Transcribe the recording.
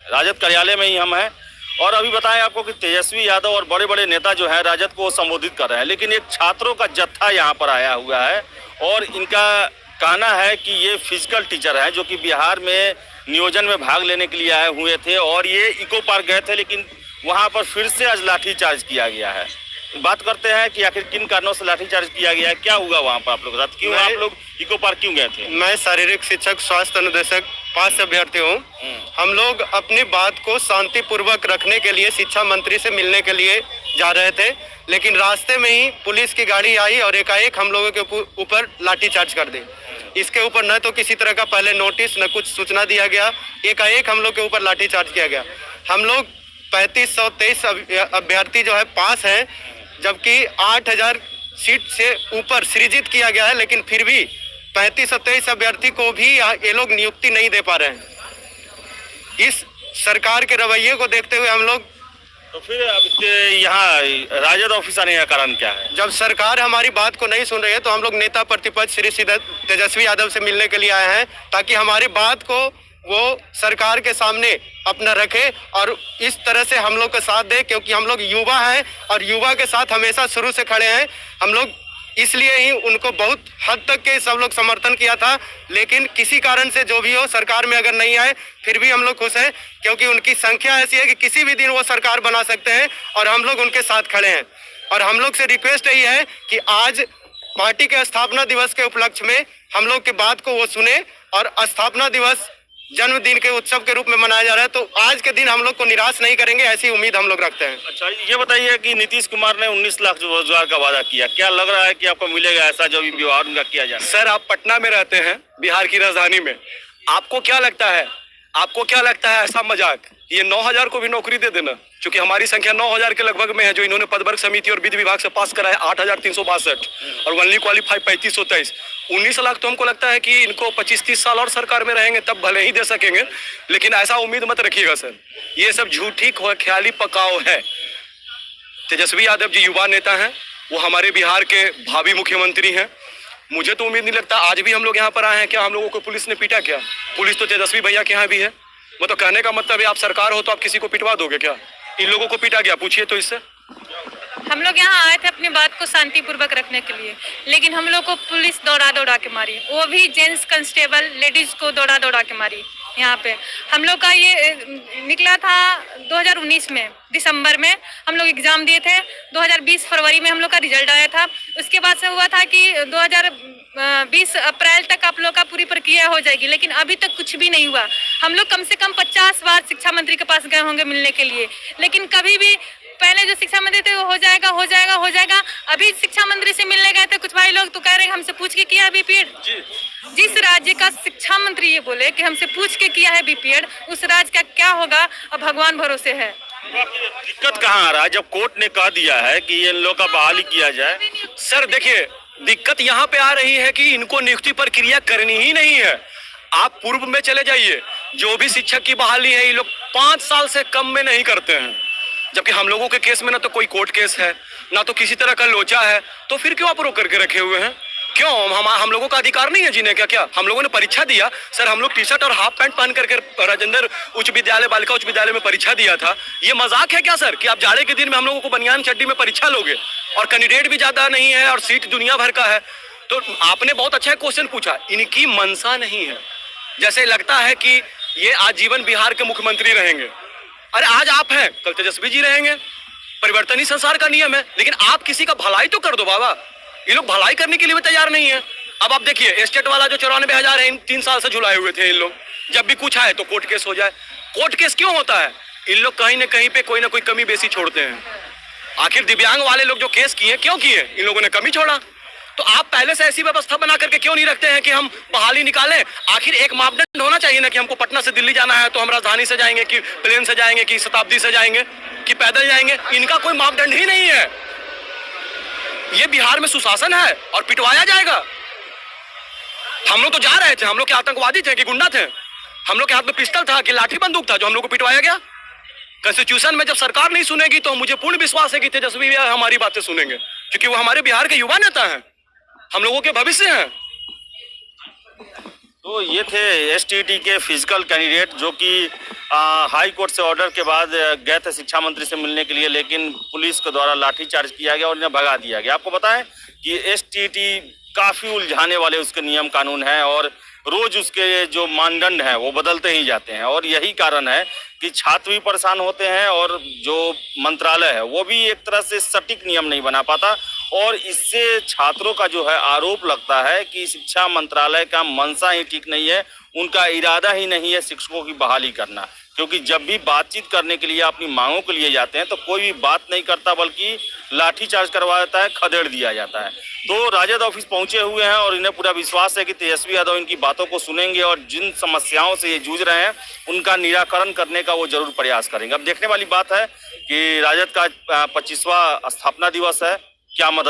राजद कार्यालय में ही हम हैं और अभी बताएं आपको कि तेजस्वी यादव और बड़े बड़े नेता जो है राजद को संबोधित कर रहे हैं, लेकिन एक छात्रों का जत्था यहाँ पर आया हुआ है और इनका कहना है कि ये फिजिकल टीचर हैं जो कि बिहार में नियोजन में भाग लेने के लिए आए हुए थे और ये इको पार्क गए थे, लेकिन वहाँ पर फिर से आज लाठीचार्ज किया गया है। बात करते हैं कि आखिर किन कारणों से लाठीचार्ज किया गया है, क्या हुआ वहाँ पर आप लोग के साथ, क्यों आप लोग इको पार्क क्यों गए थे? मैं शारीरिक शिक्षक स्वास्थ्य अनुदेशक 5 अभ्यर्थी हूँ। हम लोग अपनी बात को शांतिपूर्वक रखने के लिए शिक्षा मंत्री से मिलने के लिए जा रहे थे, लेकिन रास्ते में ही पुलिस की गाड़ी आई और एकाएक हम लोगों के ऊपर लाठीचार्ज कर दी। इसके ऊपर न तो किसी तरह का पहले नोटिस न कुछ सूचना दिया गया, एकाएक हम लोग के ऊपर लाठीचार्ज किया गया। हम लोग 3523 अभ्यर्थी जो है पास हैं, जबकि 8000 सीट से ऊपर सृजित किया गया है, लेकिन फिर भी 3523 अभ्यर्थी को भी ये लोग नियुक्ति नहीं दे पा रहे हैं। इस सरकार के रवैये को देखते हुए हम लोग तो फिर अब यहाँ राजद ऑफिस आने का कारण क्या है? जब सरकार हमारी बात को नहीं सुन रही है तो हम लोग नेता प्रतिपक्ष श्री तेजस्वी यादव से मिलने के लिए आए हैं, ताकि हमारी बात को वो सरकार के सामने अपना रखे और इस तरह से हम लोग का साथ दे, क्योंकि हम लोग युवा हैं और युवा के साथ हमेशा शुरू से खड़े हैं। हम लोग इसलिए ही उनको बहुत हद तक के सब लोग समर्थन किया था, लेकिन किसी कारण से जो भी हो सरकार में अगर नहीं आए फिर भी हम लोग खुश हैं, क्योंकि उनकी संख्या ऐसी है कि किसी भी दिन वो सरकार बना सकते हैं और हम लोग उनके साथ खड़े हैं। और हम लोग से रिक्वेस्ट यही है कि आज पार्टी के स्थापना दिवस के उपलक्ष्य में हम लोग के बात को वो सुने और स्थापना दिवस जन्मदिन के उत्सव के रूप में मनाया जा रहा है, तो आज के दिन हम लोग को निराश नहीं करेंगे, ऐसी उम्मीद हम लोग रखते हैं। अच्छा, ये बताइए कि नीतीश कुमार ने 19 लाख रोजगार का वादा किया, क्या लग रहा है कि आपको मिलेगा ऐसा जो व्यवहार उनका किया जाए? सर, आप पटना में रहते हैं, बिहार की राजधानी में, आपको क्या लगता है ऐसा मजाक ये 9000 को भी नौकरी दे देना? क्योंकि हमारी संख्या 9000 के लगभग में है, जो इन्होंने पदवर्ग समिति और विधि विभाग से पास करा है 8362 और वनली क्वालिफाई 3523। 19 लाख तो हमको लगता है कि इनको 25-30 साल और सरकार में रहेंगे तब भले ही दे सकेंगे, लेकिन ऐसा उम्मीद मत रखिएगा सर, ये सब झूठी ख्याली पकाओ है। तेजस्वी यादव जी युवा नेता हैं, वो हमारे बिहार के भावी मुख्यमंत्री हैं। मुझे तो उम्मीद नहीं लगता आज भी हम लोग यहाँ पर आए हैं, क्या हम लोगों को पुलिस ने पीटा? क्या पुलिस तो तेजस्वी भैया के यहाँ भी है। वो तो कहने का मतलब है आप सरकार हो तो आप किसी को पिटवा दोगे क्या? इन लोगों को पीटा गया, पूछिए तो इससे। हम लोग यहाँ आए थे अपनी बात को शांतिपूर्वक रखने के लिए, लेकिन हम लोग को पुलिस दौड़ा दौड़ा के मारी, वो भी जेंट्स कांस्टेबल लेडीज को दौड़ा दौड़ा के मारी। यहाँ पे हम लोग का ये निकला था 2019 में दिसंबर में हम लोग एग्जाम दिए थे, 2020 फरवरी में हम लोग का रिजल्ट आया था। उसके बाद से हुआ था कि 2020 अप्रैल तक आप लोग का पूरी प्रक्रिया हो जाएगी, लेकिन अभी तक कुछ भी नहीं हुआ। हम लोग कम से कम 50 बार शिक्षा मंत्री के पास गए होंगे मिलने के लिए, लेकिन कभी भी पहले जो शिक्षा मंत्री थे वो हो जाएगा हो जाएगा हो जाएगा। अभी शिक्षा मंत्री से मिलने गए थे कुछ भाई लोग तो कह रहे हैं हमसे पूछ के किया है बीपीएड। जिस राज्य का शिक्षा मंत्री ये बोले कि हमसे पूछ के किया है बीपीएड, उस राज्य का क्या होगा अब भगवान भरोसे है। दिक्कत कहाँ आ रहा है जब कोर्ट ने कह दिया है कि इन लोगों का बहाली किया जाए? सर देखिए, दिक्कत यहाँ पे आ रही है कि इनको नियुक्ति प्रक्रिया करनी ही नहीं है। आप पूर्व में चले जाइए, जो भी शिक्षक की बहाली है ये लोग 5 साल से कम में नहीं करते हैं, जबकि हम लोगों के केस में ना तो कोई कोर्ट केस है ना तो किसी तरह का लोचा है, तो फिर क्यों आप रोक करके रखे हुए हैं? क्यों हम लोगों का अधिकार नहीं है जीने का क्या? हम लोगों ने परीक्षा दिया सर, हम लोग टी शर्ट और हाफ पैंट पहन करके राजेंद्र उच्च विद्यालय बालिका उच्च विद्यालय में परीक्षा दिया था। ये मजाक है क्या सर कि आप जाड़े के दिन में हम लोगों को बनियान चड्डी में परीक्षा लोगे? और कैंडिडेट भी ज्यादा नहीं है और सीट दुनिया भर का है। तो आपने बहुत अच्छा क्वेश्चन पूछा, इनकी मंशा नहीं है, जैसे लगता है कि ये आजीवन बिहार के मुख्यमंत्री रहेंगे। अरे आज आप हैं, कल तेजस्वी जी रहेंगे, परिवर्तन ही संसार का नियम है। लेकिन आप किसी का भलाई तो कर दो बाबा, ये लोग भलाई करने के लिए भी तैयार नहीं है। अब आप देखिए, एस्टेट वाला जो 94,000 है, इन 3 साल से झुलाए हुए थे इन लोग, जब भी कुछ आए तो कोर्ट केस हो जाए। कोर्ट केस क्यों होता है? इन लोग कहीं ना कहीं पे कोई ना कोई कमी बेसी छोड़ते हैं। आखिर दिव्यांग वाले लोग जो केस किए क्यों किए? इन लोगों ने कमी छोड़ा। तो आप पहले से ऐसी व्यवस्था बना करके क्यों नहीं रखते हैं कि हम बहाली निकालें? आखिर एक मापदंड होना चाहिए ना कि हमको पटना से दिल्ली जाना है तो हम राजधानी से जाएंगे कि प्लेन से जाएंगे कि शताब्दी से जाएंगे कि पैदल जाएंगे। इनका कोई मापदंड ही नहीं है। ये बिहार में सुशासन है और पिटवाया जाएगा। हम लोग तो जा रहे थे, हम लोग के आतंकवादी थे कि गुंडा थे? हम लोग के हाथ में पिस्टल था कि लाठी बंदूक था जो हम लोग को पिटवाया गया? कॉन्स्टिट्यूशन में जब सरकार नहीं सुनेगी तो मुझे पूर्ण विश्वास है कि तेजस्वी भैया हमारी बातें सुनेंगे, क्योंकि वो हमारे बिहार के युवा नेता हैं, हम लोगों के भविष्य हैं। तो ये थे एसटीईटी के फिजिकल कैंडिडेट जो कि हाई कोर्ट से ऑर्डर के बाद गए थे शिक्षा मंत्री से मिलने के लिए, लेकिन पुलिस के द्वारा लाठीचार्ज किया गया और इन्हें भगा दिया गया। आपको बताएं कि एसटीईटी काफ़ी उलझाने वाले उसके नियम कानून हैं और रोज उसके जो मानदंड हैं वो बदलते ही जाते हैं, और यही कारण है कि छात्र भी परेशान होते हैं और जो मंत्रालय है वो भी एक तरह से सटीक नियम नहीं बना पाता। और इससे छात्रों का जो है आरोप लगता है कि शिक्षा मंत्रालय का मंशा ही ठीक नहीं है, उनका इरादा ही नहीं है शिक्षकों की बहाली करना। क्योंकि जब भी बातचीत करने के लिए अपनी मांगों के लिए जाते हैं तो कोई भी बात नहीं करता, बल्कि लाठीचार्ज करवा देता है, खदेड़ दिया जाता है। तो राजद ऑफिस पहुंचे हुए हैं और इन्हें पूरा विश्वास है कि तेजस्वी यादव इनकी बातों को सुनेंगे और जिन समस्याओं से ये जूझ रहे हैं उनका निराकरण करने का वो जरूर प्रयास करेंगे। अब देखने वाली बात है कि राजद का 25वां स्थापना दिवस है, क्या मदद